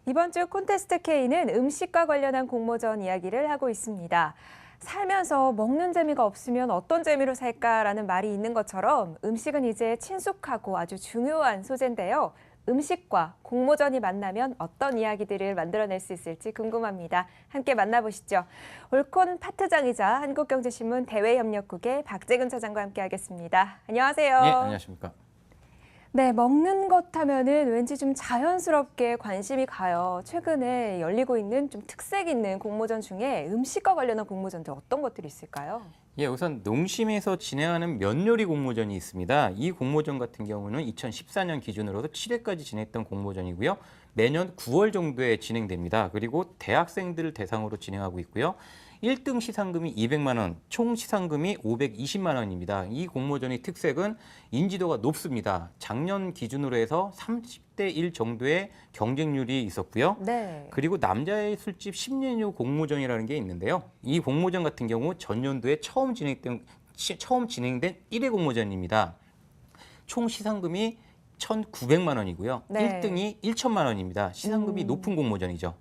이번 주 콘테스트 K는 음식과 관련한 공모전 이야기를 하고 있습니다. 살면서 먹는 재미가 없으면 어떤 재미로 살까라는 말이 있는 것처럼 음식은 이제 친숙하고 아주 중요한 소재인데요. 음식과 공모전이 만나면 어떤 이야기들을 만들어낼 수 있을지 궁금합니다. 함께 만나보시죠. 올콘 파트장이자 한국경제신문 대외협력국의 박재근 차장과 함께하겠습니다. 안녕하세요. 네, 안녕하십니까. 네, 먹는 것 하면은 왠지 좀 자연스럽게 관심이 가요. 최근에 열리고 있는 좀 특색 있는 공모전 중에 음식과 관련한 공모전들 어떤 것들이 있을까요? 예, 우선 농심에서 진행하는 면 요리 공모전이 있습니다. 이 공모전 같은 경우는 2014년 기준으로도 7회까지 진행했던 공모전이고요. 매년 9월 정도에 진행됩니다. 그리고 대학생들을 대상으로 진행하고 있고요. 1등 시상금이 200만 원, 총 시상금이 520만 원입니다. 이 공모전의 특색은 인지도가 높습니다. 작년 기준으로 해서 30대 1 정도의 경쟁률이 있었고요. 네. 그리고 남자의 술집 10년유 공모전이라는 게 있는데요. 이 공모전 같은 경우 전년도에 처음 진행된 1회 공모전입니다. 총 시상금이 1,900만 원이고요. 네. 1등이 1천만 원입니다. 시상금이 높은 공모전이죠.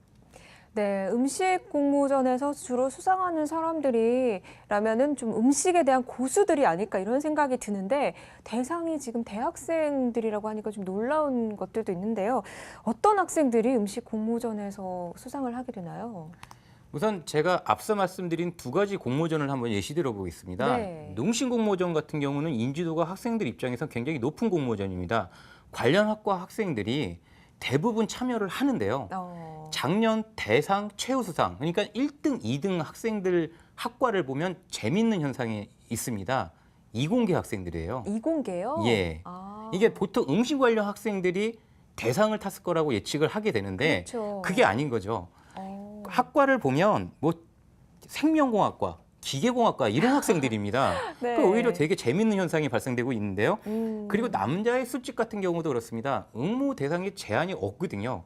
네, 음식 공모전에서 주로 수상하는 사람들이라면은 좀 음식에 대한 고수들이 아닐까 이런 생각이 드는데 대상이 지금 대학생들이라고 하니까 좀 놀라운 것들도 있는데요. 어떤 학생들이 음식 공모전에서 수상을 하게 되나요? 우선 제가 앞서 말씀드린 두 가지 공모전을 한번 예시 들어보겠습니다. 네. 농심 공모전 같은 경우는 인지도가 학생들 입장에서 굉장히 높은 공모전입니다. 관련 학과 학생들이 대부분 참여를 하는데요. 작년 대상 최우수상, 그러니까 1등, 2등 학생들 학과를 보면 재밌는 현상이 있습니다. 이공계 학생들이에요. 이공계요? 예. 이게 보통 음식 관련 학생들이 대상을 탔을 거라고 예측을 하게 되는데 그렇죠. 그게 아닌 거죠. 학과를 보면 뭐 생명공학과, 기계공학과 이런 학생들입니다. 네. 그 오히려 되게 재밌는 현상이 발생되고 있는데요. 음. 그리고 남자의 술집 같은 경우도 그렇습니다. 응모 대상에 제한이 없거든요.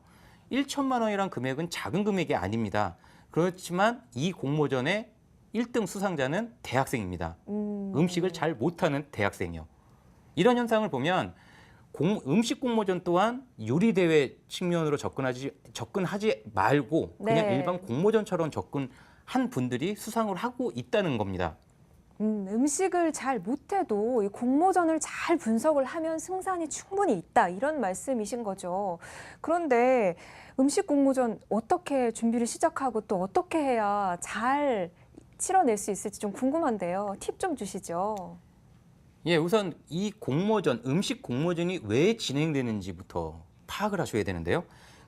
1천만 원이란 금액은 작은 금액이 아닙니다. 그렇지만 이 공모전의 1등 수상자는 대학생입니다. 음식을 잘 못하는 대학생이요. 이런 현상을 보면 음식 공모전 또한 요리 대회 측면으로 접근하지 말고 그냥 네. 일반 공모전처럼 접근한 분들이 수상을 하고 있다는 겁니다. 음식을 잘 못해도 이 공모전을 잘 분석을 하면 승산이 충분히 있다 이런 말씀이신 거죠. 그런데 음식 공모전 어떻게 준비를 시작하고 또 어떻게 해야 잘 치러낼 수 있을지 좀 궁금한데요. 팁 좀 주시죠. 예, 우선 이 공모전, 음식 공모전이 왜 진행되는지부터 파악을 하셔야 되는데요.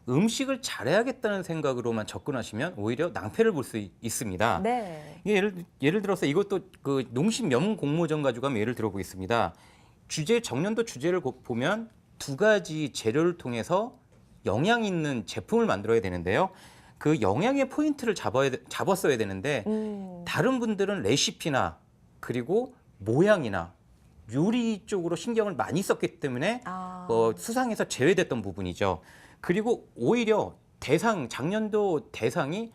음식을 잘해야겠다는 생각으로만 접근하시면 오히려 낭패를 볼 수 있습니다. 네. 예를 들어서 이것도 그 농심 면 공모전 가지고 한번 예를 들어보겠습니다. 정년도 주제를 보면 두 가지 재료를 통해서 영양 있는 제품을 만들어야 되는데요. 그 영양의 포인트를 잡았어야 되는데 다른 분들은 레시피나 그리고 모양이나 요리 쪽으로 신경을 많이 썼기 때문에 수상에서 제외됐던 부분이죠. 그리고 오히려 작년도 대상이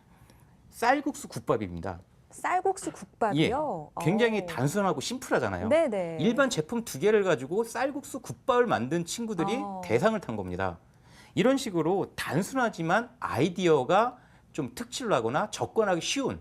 쌀국수 국밥입니다. 쌀국수 국밥이요? 예, 굉장히 단순하고 심플하잖아요. 네네. 일반 제품 두 개를 가지고 쌀국수 국밥을 만든 친구들이 대상을 탄 겁니다. 이런 식으로 단순하지만 아이디어가 좀 특출나거나 접근하기 쉬운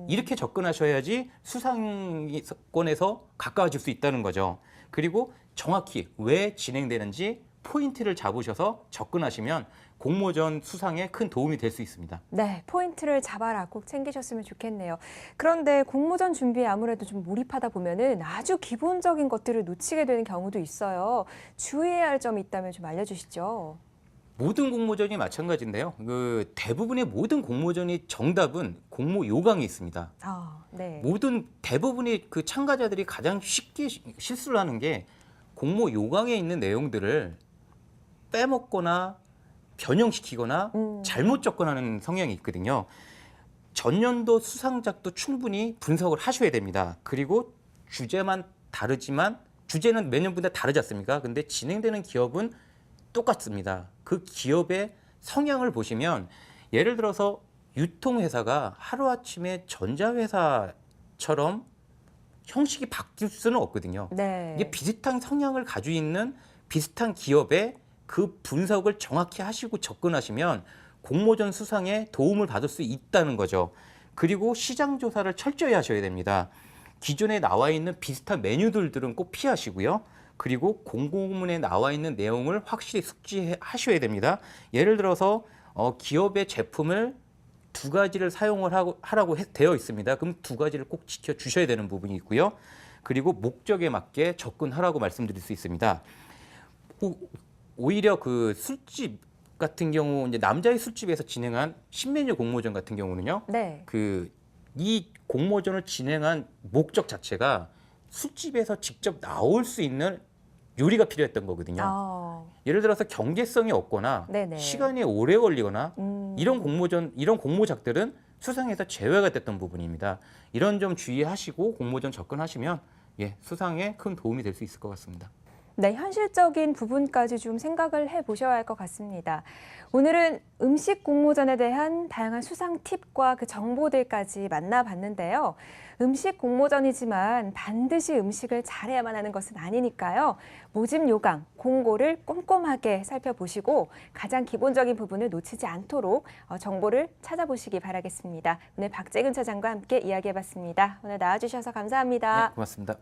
이렇게 접근하셔야지 수상권에서 가까워질 수 있다는 거죠. 그리고 정확히 왜 진행되는지 포인트를 잡으셔서 접근하시면 공모전 수상에 큰 도움이 될 수 있습니다. 네, 포인트를 잡아라 꼭 챙기셨으면 좋겠네요. 그런데 공모전 준비에 아무래도 좀 몰입하다 보면은 아주 기본적인 것들을 놓치게 되는 경우도 있어요. 주의해야 할 점이 있다면 좀 알려주시죠. 모든 공모전이 마찬가지인데요. 대부분의 모든 공모전이 정답은 공모 요강이 있습니다. 네. 대부분의 그 참가자들이 가장 쉽게 실수를 하는 게 공모 요강에 있는 내용들을 빼먹거나 변형시키거나 잘못 접근하는 성향이 있거든요. 전년도 수상작도 충분히 분석을 하셔야 됩니다. 그리고 주제만 다르지만 주제는 매년마다 다르지 않습니까? 근데 진행되는 기업은 똑같습니다. 그 기업의 성향을 보시면 예를 들어서 유통회사가 하루아침에 전자회사처럼 형식이 바뀔 수는 없거든요. 네. 이게 비슷한 성향을 가지고 있는 비슷한 기업의 그 분석을 정확히 하시고 접근하시면 공모전 수상에 도움을 받을 수 있다는 거죠. 그리고 시장 조사를 철저히 하셔야 됩니다. 기존에 나와 있는 비슷한 메뉴들은 꼭 피하시고요. 그리고 공고문에 나와 있는 내용을 확실히 숙지하셔야 됩니다. 예를 들어서 기업의 제품을 두 가지를 사용을 하라고 되어 있습니다. 그럼 두 가지를 꼭 지켜주셔야 되는 부분이 있고요. 그리고 목적에 맞게 접근하라고 말씀드릴 수 있습니다. 오히려 그 술집 같은 경우 이제 남자의 술집에서 진행한 신메뉴 공모전 같은 경우는요. 네. 이 공모전을 진행한 목적 자체가 술집에서 직접 나올 수 있는 요리가 필요했던 거거든요. 예를 들어서 경제성이 없거나 네네. 시간이 오래 걸리거나 이런 공모작들은 수상에서 제외가 됐던 부분입니다. 이런 점 주의하시고 공모전 접근하시면 수상에 큰 도움이 될 수 있을 것 같습니다. 네, 현실적인 부분까지 좀 생각을 해보셔야 할 것 같습니다. 오늘은 음식 공모전에 대한 다양한 수상 팁과 그 정보들까지 만나봤는데요. 음식 공모전이지만 반드시 음식을 잘해야만 하는 것은 아니니까요. 모집 요강, 공고를 꼼꼼하게 살펴보시고 가장 기본적인 부분을 놓치지 않도록 정보를 찾아보시기 바라겠습니다. 오늘 박재근 차장과 함께 이야기해봤습니다. 오늘 나와주셔서 감사합니다. 네, 고맙습니다.